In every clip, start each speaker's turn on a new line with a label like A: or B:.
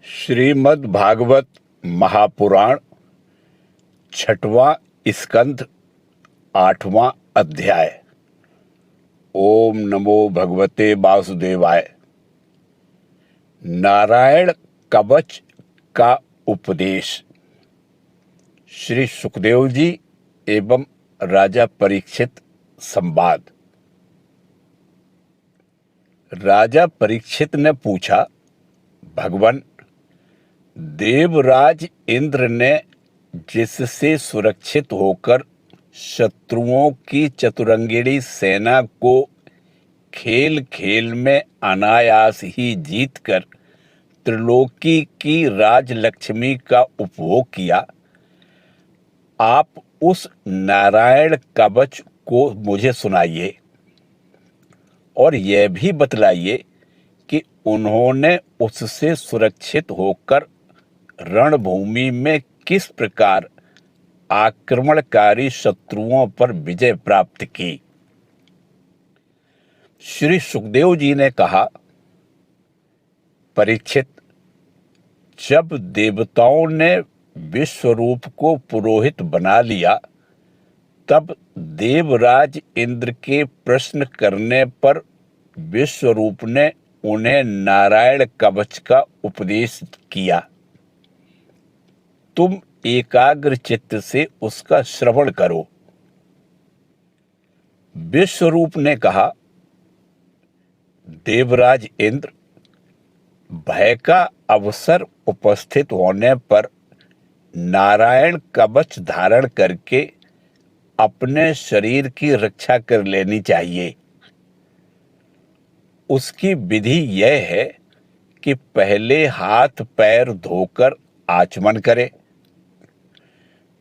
A: श्रीमद् भागवत महापुराण छठवां स्कंध आठवां अध्याय। ओम नमो भगवते वासुदेवाय। नारायण कवच का उपदेश। श्री सुखदेव जी एवं राजा परीक्षित संवाद। राजा परीक्षित ने पूछा, भगवान, देवराज इंद्र ने जिससे सुरक्षित होकर शत्रुओं की चतुरंगिणी सेना को खेल खेल में अनायास ही जीतकर त्रिलोकी की राजलक्ष्मी का उपभोग किया, आप उस नारायण कवच को मुझे सुनाइए और यह भी बतलाइए कि उन्होंने उससे सुरक्षित होकर रणभूमि में किस प्रकार आक्रमणकारी शत्रुओं पर विजय प्राप्त की। श्री सुखदेव जी ने कहा, परीक्षित, जब देवताओं ने विश्वरूप को पुरोहित बना लिया, तब देवराज इंद्र के प्रश्न करने पर विश्वरूप ने उन्हें नारायण कवच का उपदेश किया। तुम एकाग्र चित्त से उसका श्रवण करो। विश्वरूप ने कहा, देवराज इंद्र, भय का अवसर उपस्थित होने पर नारायण कवच धारण करके अपने शरीर की रक्षा कर लेनी चाहिए। उसकी विधि यह है कि पहले हाथ पैर धोकर आचमन करे,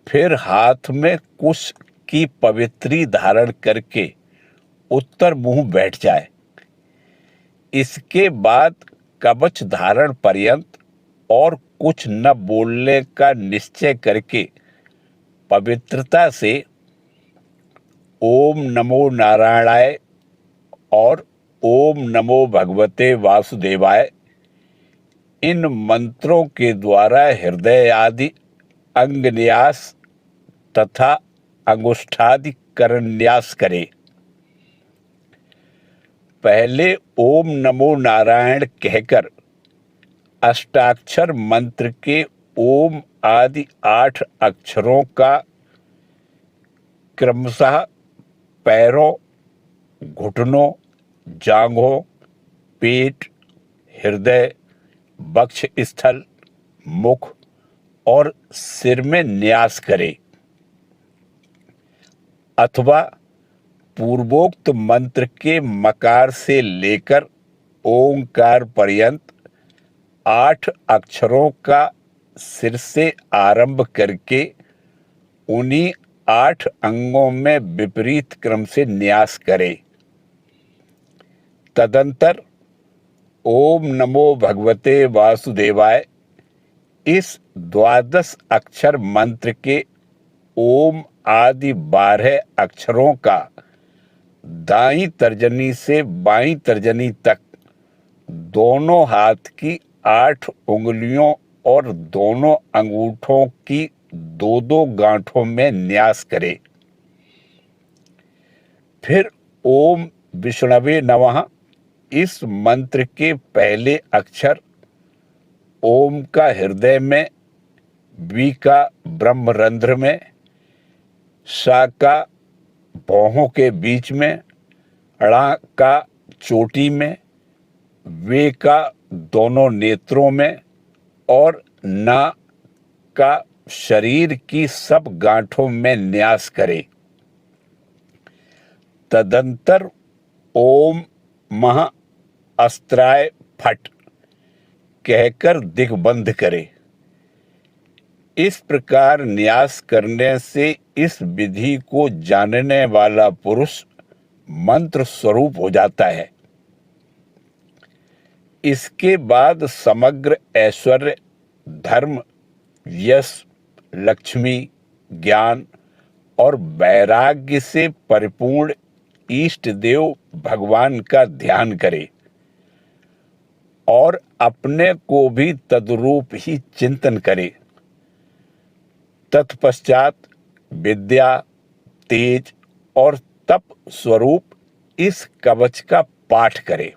A: फिर हाथ में कुश की पवित्री धारण करके उत्तर मुंह बैठ जाए। इसके बाद कवच धारण पर्यंत और कुछ न बोलने का निश्चय करके पवित्रता से ओम नमो नारायणाय और ओम नमो भगवते वासुदेवाय इन मंत्रों के द्वारा हृदय आदि अंगन्यास तथा अंगुष्ठादि करन्यास करे। पहले ओम नमो नारायण कहकर अष्टाक्षर मंत्र के ओम आदि 8 अक्षरों का क्रमशः पैरों, घुटनों, जांघों, पेट, हृदय, वक्ष स्थल, मुख और सिर में न्यास करे, अथवा पूर्वोक्त मंत्र के मकार से लेकर ओंकार पर्यंत 8 अक्षरों का सिर से आरंभ करके उन्हीं 8 अंगों में विपरीत क्रम से न्यास करे। तदंतर ओम नमो भगवते वासुदेवाय इस 12 अक्षर मंत्र के ओम आदि 12 अक्षरों का दाईं तर्जनी से बाईं तर्जनी तक दोनों हाथ की 8 उंगलियों और दोनों अंगूठों की 2-2 गांठों में न्यास करे। फिर ओम विष्णवे नमः इस मंत्र के पहले अक्षर ओम का हृदय में, वी का ब्रह्मरंध्र में, सा का भौहों के बीच में, णा का चोटी में, वे का दोनों नेत्रों में और ना का शरीर की सब गांठों में न्यास करे। तदंतर ओम महा अस्त्राय फट कहकर दिग्बंध करे। इस प्रकार न्यास करने से इस विधि को जानने वाला पुरुष मंत्र स्वरूप हो जाता है। इसके बाद समग्र ऐश्वर्य, धर्म, यश, लक्ष्मी, ज्ञान और वैराग्य से परिपूर्ण इष्ट देव भगवान का ध्यान करे। और अपने को भी तद्रूप ही चिंतन करे। तत्पश्चात विद्या, तेज और तप स्वरूप इस कवच का पाठ करे।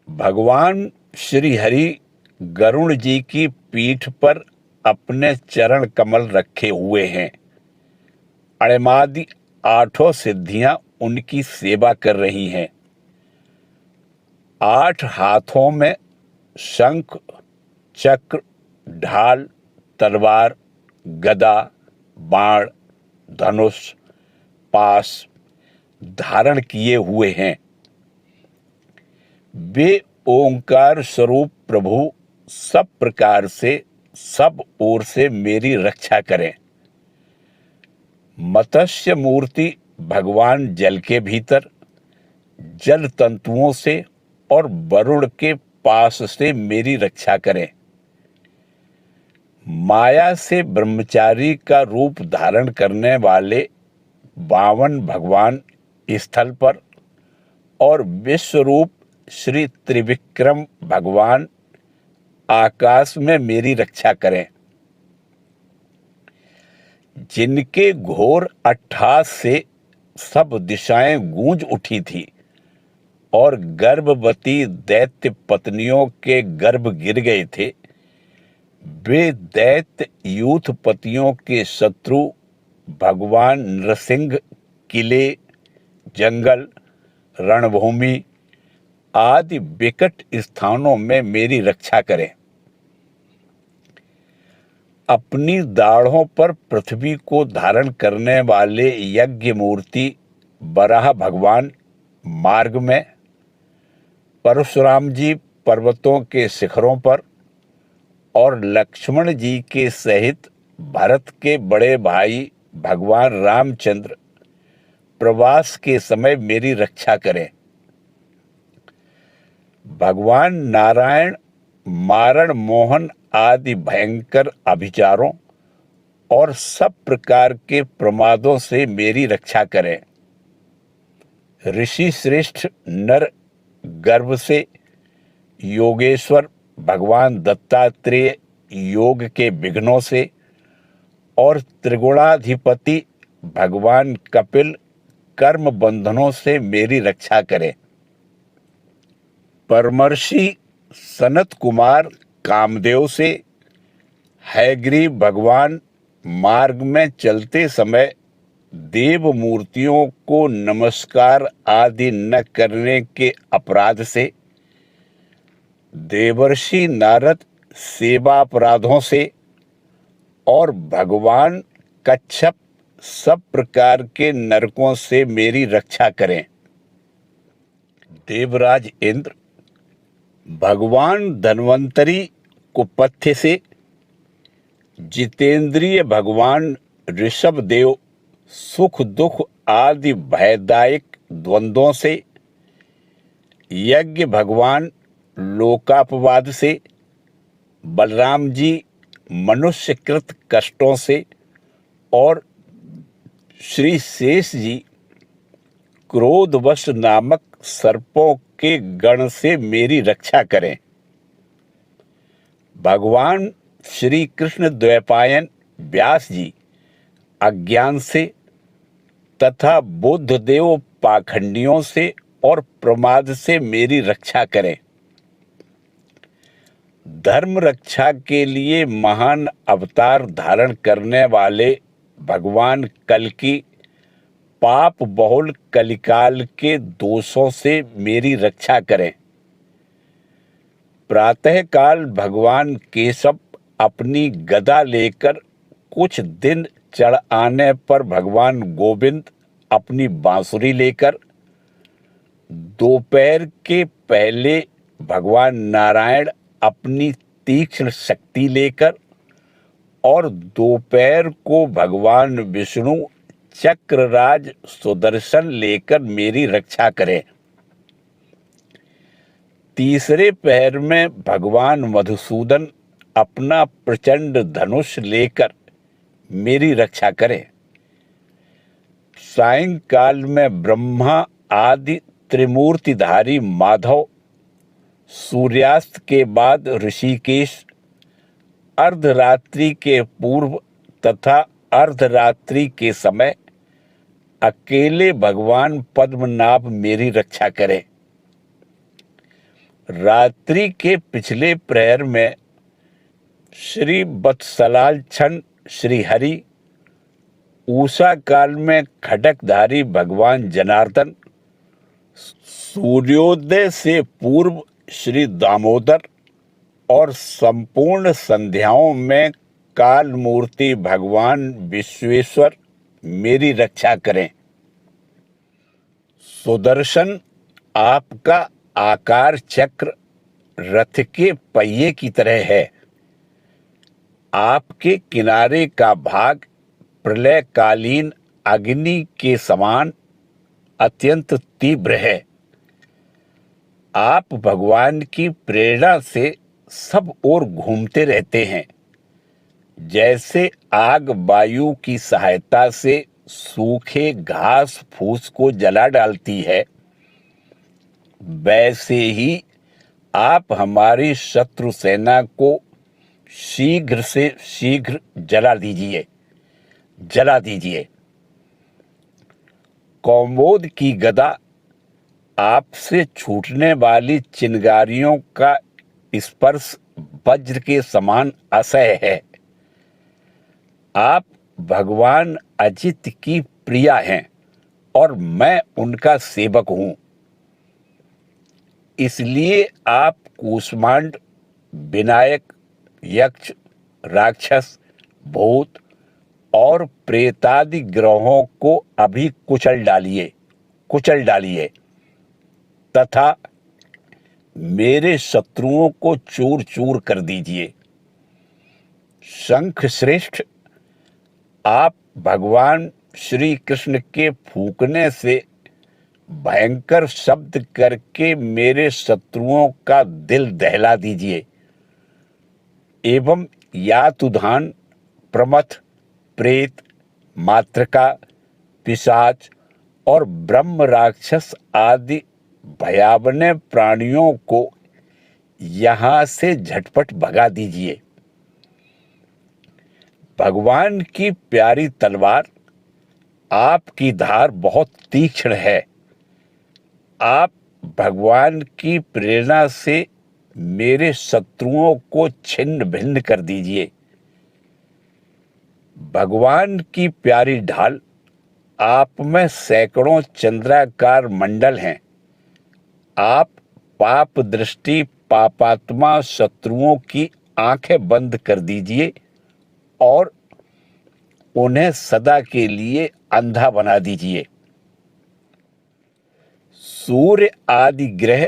A: भगवान श्री हरि गरुण जी की पीठ पर अपने चरण कमल रखे हुए हैं। अणिमादि 8 सिद्धियां उनकी सेवा कर रही हैं। 8 हाथों में शंख, चक्र, ढाल, तलवार, गदा, बाण, धनुष, पास धारण किए हुए हैं। वे ओंकार स्वरूप प्रभु सब प्रकार से, सब ओर से मेरी रक्षा करें। मत्स्य मूर्ति भगवान जल के भीतर, जल तंतुओं से और वरुण के पास से मेरी रक्षा करें। माया से ब्रह्मचारी का रूप धारण करने वाले बावन भगवान स्थल पर और विश्वरूप श्री त्रिविक्रम भगवान आकाश में मेरी रक्षा करें। जिनके घोर अट्टहास से सब दिशाएं गूंज उठी थी और गर्भवती दैत्य पत्नियों के गर्भ गिर गए थे, वे दैत्य यूथपतियों के शत्रु भगवान नृसिंह किले, जंगल, रणभूमि आदि विकट स्थानों में मेरी रक्षा करें। अपनी दाढ़ों पर पृथ्वी को धारण करने वाले यज्ञ मूर्ति बराह भगवान मार्ग में, परशुराम जी पर्वतों के शिखरों पर और लक्ष्मण जी के सहित भरत के बड़े भाई भगवान रामचंद्र प्रवास के समय मेरी रक्षा करें। भगवान नारायण मारण मोहन आदि भयंकर अभिचारों और सब प्रकार के प्रमादों से मेरी रक्षा करें। ऋषि श्रेष्ठ नर गर्भ से योगेश्वर भगवान दत्तात्रेय योग के विघ्नों से और त्रिगुणाधिपति भगवान कपिल कर्म बंधनों से मेरी रक्षा करें। परमर्षि सनत कुमार कामदेव से हैग्रीव भगवान मार्ग में चलते समय देव मूर्तियों को नमस्कार आदि न करने के अपराध से, देवर्षि नारद सेवा अपराधों से और भगवान कच्छप सब प्रकार के नरकों से मेरी रक्षा करें। देवराज इंद्र भगवान धन्वंतरी कुपथ्य से, जितेंद्रिय भगवान ऋषभ देव सुख दुख आदि भयदायक द्वंद्वों से, यज्ञ भगवान लोकापवाद से, बलराम जी मनुष्यकृत कष्टों से और श्री शेष जी क्रोधवश नामक सर्पों के गण से मेरी रक्षा करें। भगवान श्री कृष्ण द्वैपायन व्यास जी अज्ञान से तथा बुद्धदेव पाखंडियों से और प्रमाद से मेरी रक्षा करें। धर्म रक्षा के लिए महान अवतार धारण करने वाले भगवान कल्कि पाप बहुल कलिकाल के दोषों से मेरी रक्षा करें। प्रातःकाल भगवान केशव अपनी गदा लेकर कुछ दिन चढ़ आने पर भगवान गोविंद अपनी बांसुरी लेकर, दोपहर के पहले भगवान नारायण अपनी तीक्ष्ण शक्ति लेकर और दोपहर को भगवान विष्णु चक्रराज सुदर्शन लेकर मेरी रक्षा करें। तीसरे पहर में भगवान मधुसूदन अपना प्रचंड धनुष लेकर मेरी रक्षा करें। सायंकाल में ब्रह्मा आदि त्रिमूर्तिधारी माधव सूर्यास्त के बाद ऋषिकेश, अर्धरात्रि के पूर्व तथा अर्धरात्रि के समय अकेले भगवान पद्मनाभ मेरी रक्षा करें। रात्रि के पिछले प्रहर में श्री वत्सलालक्षण श्री हरि, उषा काल में खड्गधारी भगवान जनार्दन, सूर्योदय से पूर्व श्री दामोदर और संपूर्ण संध्याओं में काल मूर्ति भगवान विश्वेश्वर मेरी रक्षा करें। सुदर्शन आपका आकार चक्र रथ के पहिए की तरह है। आपके किनारे का भाग प्रलयकालीन अग्नि के समान अत्यंत तीव्र है। आप भगवान की प्रेरणा से सब ओर घूमते रहते हैं। जैसे आग वायु की सहायता से सूखे घास फूस को जला डालती है, वैसे ही आप हमारी शत्रु सेना को शीघ्र से शीघ्र जला दीजिए। कौमोद की गदा आपसे छूटने वाली चिंगारियों का स्पर्श वज्र के समान असह्य है। आप भगवान अजित की प्रिया हैं और मैं उनका सेवक हूं। इसलिए आप कूष्मांड, विनायक, यक्ष, राक्षस, भूत और प्रेतादि ग्रहों को अभी कुचल डालिए तथा मेरे शत्रुओं को चूर चूर कर दीजिए। शंख श्रेष्ठ, आप भगवान श्री कृष्ण के फूंकने से भयंकर शब्द करके मेरे शत्रुओं का दिल दहला दीजिए एवं यातुधान, प्रमथ, प्रेत, मातृका, पिशाच और ब्रह्म राक्षस आदि भयावह प्राणियों को यहां से झटपट भगा दीजिए। भगवान की प्यारी तलवार, आपकी धार बहुत तीक्ष्ण है। आप भगवान की प्रेरणा से मेरे शत्रुओं को छिन्न भिन्न कर दीजिए। भगवान की प्यारी ढाल, आप में सैकड़ों चंद्राकार मंडल हैं। आप पाप दृष्टि पापात्मा शत्रुओं की आंखें बंद कर दीजिए और उन्हें सदा के लिए अंधा बना दीजिए। सूर्य आदि ग्रह,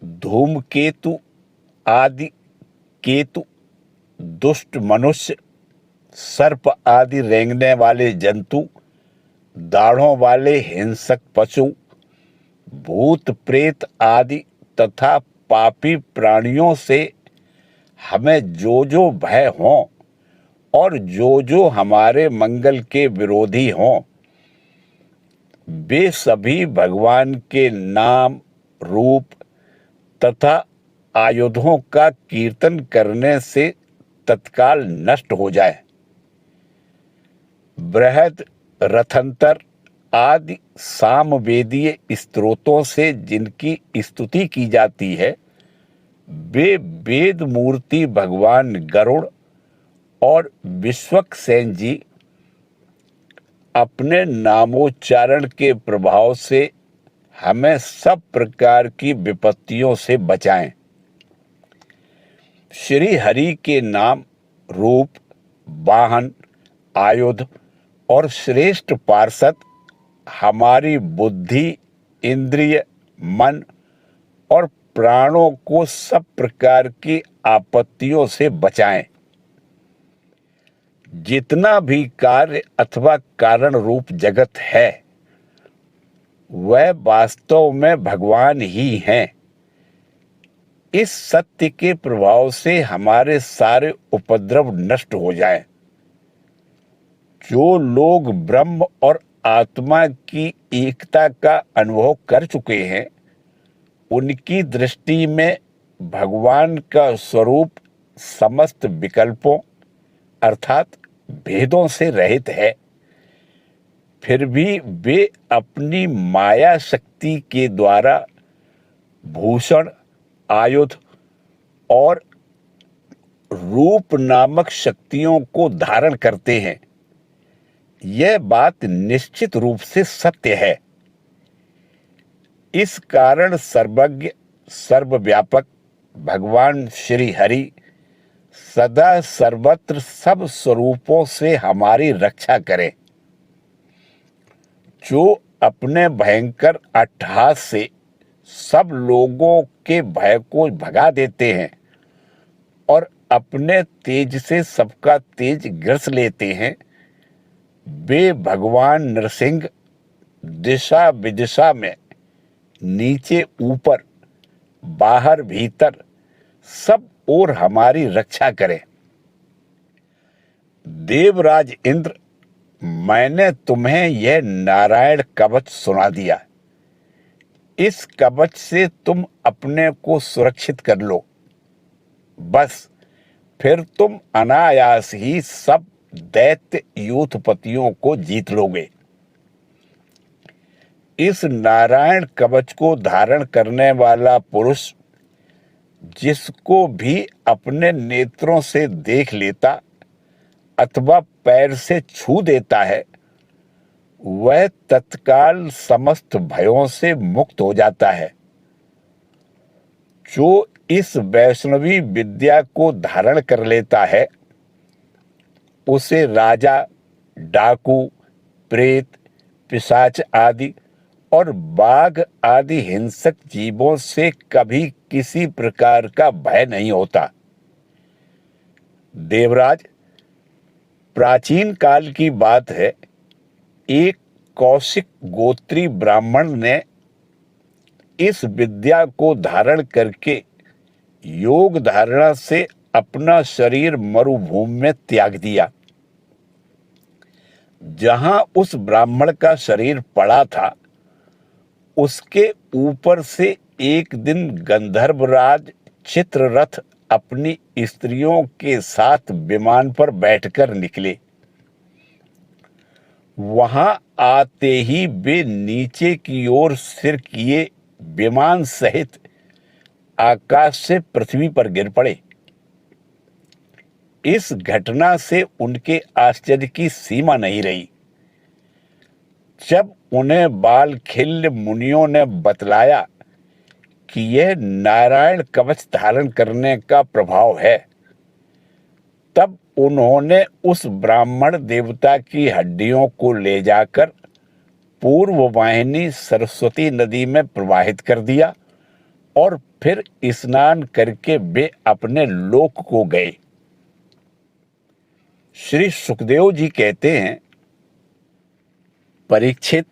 A: धूमकेतु आदि केतु, दुष्ट मनुष्य, सर्प आदि रेंगने वाले जंतु, दाढ़ों वाले हिंसक पशु, भूत प्रेत आदि तथा पापी प्राणियों से हमें जो जो भय हों और जो जो हमारे मंगल के विरोधी हों, वे सभी भगवान के नाम, रूप तथा आयुधों का कीर्तन करने से तत्काल नष्ट हो जाए। बृहद, रथंतर आदि सामवेदीय स्तोत्रों से जिनकी स्तुति की जाती है, वे वेद मूर्ति भगवान गरुड़ और विश्वक्सेन जी अपने नामोच्चारण के प्रभाव से हमें सब प्रकार की विपत्तियों से बचाएं। श्री हरि के नाम, रूप, वाहन, आयुध और श्रेष्ठ पार्षद हमारी बुद्धि, इंद्रिय, मन और प्राणों को सब प्रकार की आपत्तियों से बचाएं। जितना भी कार्य अथवा कारण रूप जगत है, वह वास्तव में भगवान ही हैं। इस सत्य के प्रभाव से हमारे सारे उपद्रव नष्ट हो जाएं। जो लोग ब्रह्म और आत्मा की एकता का अनुभव कर चुके हैं, उनकी दृष्टि में भगवान का स्वरूप समस्त विकल्पों अर्थात भेदों से रहित है, फिर भी वे अपनी माया शक्ति के द्वारा भूषण, आयुध और रूप नामक शक्तियों को धारण करते हैं। यह बात निश्चित रूप से सत्य है। इस कारण सर्वज्ञ, सर्वव्यापक भगवान श्री हरि सदा सर्वत्र सब स्वरूपों से हमारी रक्षा करें। जो अपने भयंकर अट्टहास से सब लोगों के भय को भगा देते हैं और अपने तेज से सबका तेज ग्रस लेते हैं, वे भगवान नरसिंह दिशा विदिशा में नीचे ऊपर, बाहर भीतर सब ओर हमारी रक्षा करें। देवराज इंद्र, मैंने तुम्हें यह नारायण कवच सुना दिया। इस कवच से तुम अपने को सुरक्षित कर लो। बस फिर तुम अनायास ही सब दैत्य यूथपतियों को जीत लोगे। इस नारायण कवच को धारण करने वाला पुरुष जिसको भी अपने नेत्रों से देख लेता अथवा पैर से छू देता है, वह तत्काल समस्त भयों से मुक्त हो जाता है। जो इस वैष्णवी विद्या को धारण कर लेता है, उसे राजा, डाकू, प्रेत, पिशाच आदि और बाघ आदि हिंसक जीवों से कभी किसी प्रकार का भय नहीं होता। देवराज, प्राचीन काल की बात है, एक कौशिक गोत्री ब्राह्मण ने इस विद्या को धारण करके योग धारणा से अपना शरीर मरुभूमि में त्याग दिया। जहां उस ब्राह्मण का शरीर पड़ा था, उसके ऊपर से एक दिन गंधर्वराज चित्ररथ अपनी स्त्रियों के साथ विमान पर बैठकर निकले। वहां आते ही वे नीचे की ओर सिर किए विमान सहित आकाश से पृथ्वी पर गिर पड़े। इस घटना से उनके आश्चर्य की सीमा नहीं रही। जब उन्हें बालखिल्य मुनियों ने बतलाया कि यह नारायण कवच धारण करने का प्रभाव है, तब उन्होंने उस ब्राह्मण देवता की हड्डियों को ले जाकर पूर्व वाहिनी सरस्वती नदी में प्रवाहित कर दिया और फिर स्नान करके वे अपने लोक को गए। श्री सुखदेव जी कहते हैं, परीक्षित,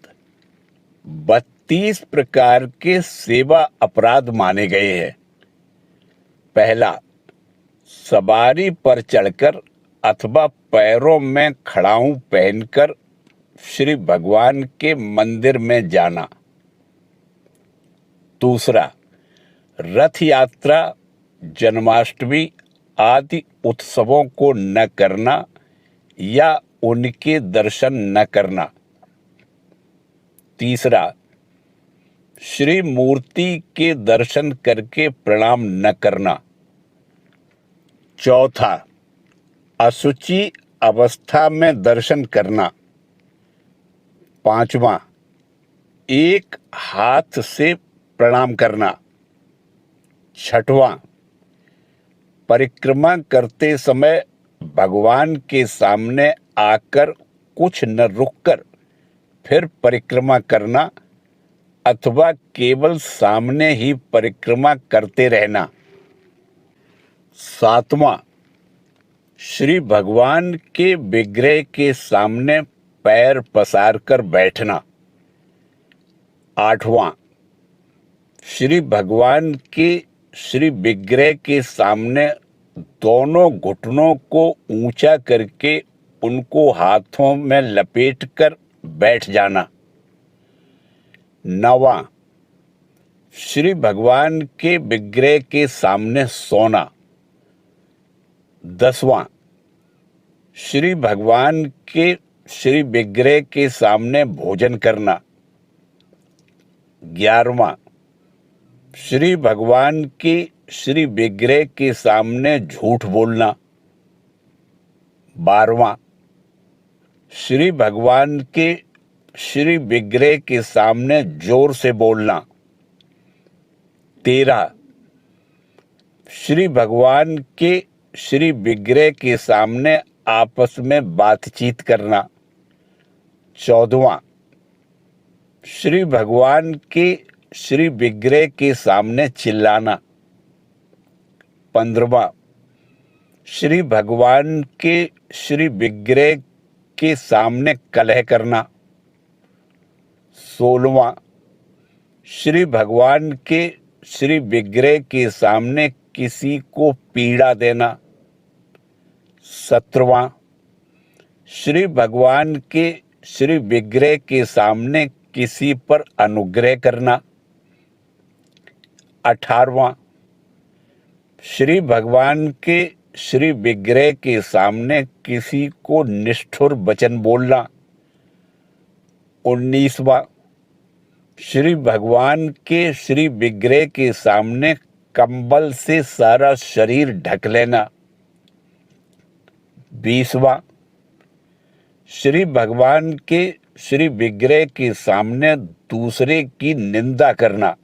A: 32 प्रकार के सेवा अपराध माने गए हैं। पहला, सवारी पर चढ़कर अथवा पैरों में खड़ाऊं पहनकर श्री भगवान के मंदिर में जाना। दूसरा, रथ यात्रा, जन्माष्टमी आदि उत्सवों को न करना या उनके दर्शन न करना। तीसरा, श्री मूर्ति के दर्शन करके प्रणाम न करना। चौथा, अशुचि अवस्था में दर्शन करना। पांचवा, एक हाथ से प्रणाम करना। छठवां, परिक्रमा करते समय भगवान के सामने आकर कुछ न रुककर फिर परिक्रमा करना अथवा केवल सामने ही परिक्रमा करते रहना। सातवां, श्री भगवान के विग्रह के सामने पैर पसार कर बैठना। आठवां, श्री भगवान के श्री विग्रह के सामने दोनों घुटनों को ऊंचा करके उनको हाथों में लपेटकर बैठ जाना। नवां, श्री भगवान के विग्रह के सामने सोना। 10वां, श्री भगवान के श्री विग्रह के सामने भोजन करना। 11वां, श्री भगवान के श्री विग्रह के सामने झूठ बोलना। 12वां, श्री भगवान के श्री विग्रह के सामने जोर से बोलना। 13, श्री भगवान के श्री विग्रह के सामने आपस में बातचीत करना। 14वां, श्री भगवान के श्री विग्रह के सामने चिल्लाना। 15वां, श्री भगवान के श्री विग्रह के सामने कलह करना। 16वां, श्री भगवान के श्री विग्रह के सामने किसी को पीड़ा देना। 17वां, श्री भगवान के श्री विग्रह के सामने किसी पर अनुग्रह करना। 18वां, श्री भगवान के श्री विग्रह के सामने किसी को निष्ठुर वचन बोलना। 19वां, श्री भगवान के श्री विग्रह के सामने कंबल से सारा शरीर ढक लेना। 20वां, श्री भगवान के श्री विग्रह के सामने दूसरे की निंदा करना।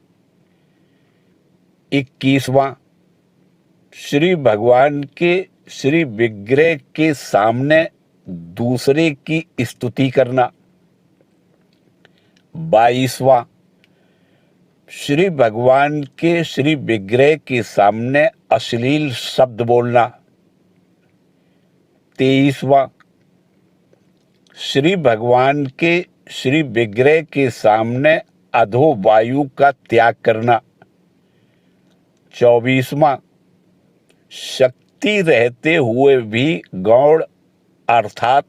A: 21वां, श्री भगवान के श्री विग्रह के सामने दूसरे की स्तुति करना। 22वां, श्री भगवान के श्री विग्रह के सामने अश्लील शब्द बोलना। 23वां, श्री भगवान के श्री विग्रह के सामने अधो वायु का त्याग करना। 24वां, शक्ति रहते हुए भी गौण अर्थात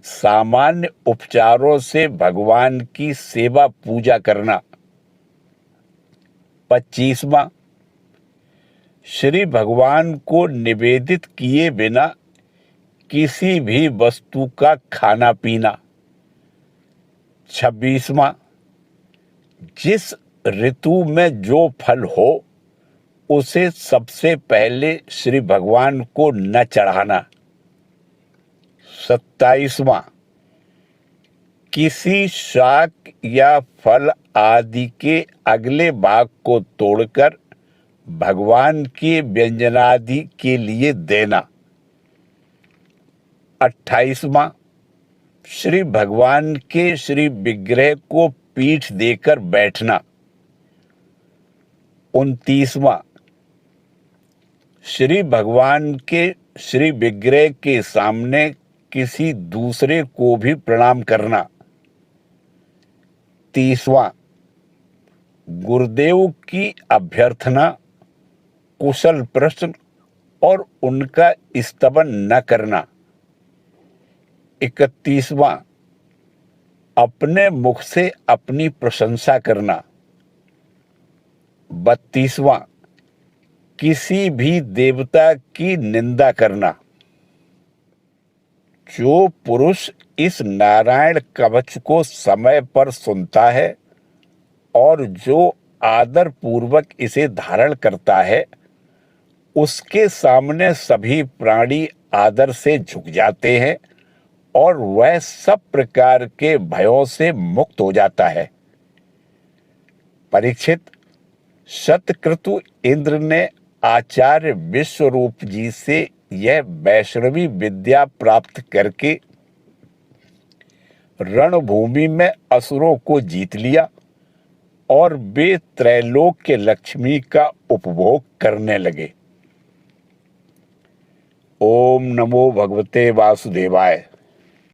A: सामान्य उपचारों से भगवान की सेवा पूजा करना। 25वां, श्री भगवान को निवेदित किए बिना किसी भी वस्तु का खाना पीना। 26वां, जिस ऋतु में जो फल हो उसे सबसे पहले श्री भगवान को न चढ़ाना। 27वां, किसी शाक या फल आदि के अगले भाग को तोड़कर भगवान के व्यंजनादि के लिए देना। 28वां, श्री भगवान के श्री विग्रह को पीठ देकर बैठना। 29वां, श्री भगवान के श्री विग्रह के सामने किसी दूसरे को भी प्रणाम करना। 30वां, गुरुदेव की अभ्यर्थना, कुशल प्रश्न और उनका स्तवन न करना। 31वां, अपने मुख से अपनी प्रशंसा करना। 32वां, किसी भी देवता की निंदा करना। जो पुरुष इस नारायण कवच को समय पर सुनता है और जो आदर पूर्वक इसे धारण करता है, उसके सामने सभी प्राणी आदर से झुक जाते हैं और वह सब प्रकार के भयों से मुक्त हो जाता है। परीक्षित, शतक्रतु इंद्र ने आचार्य विश्वरूप जी से यह वैष्णवी विद्या प्राप्त करके रणभूमि में असुरों को जीत लिया और वे त्रैलोक्य लक्ष्मी का उपभोग करने लगे। ओम नमो भगवते वासुदेवाय।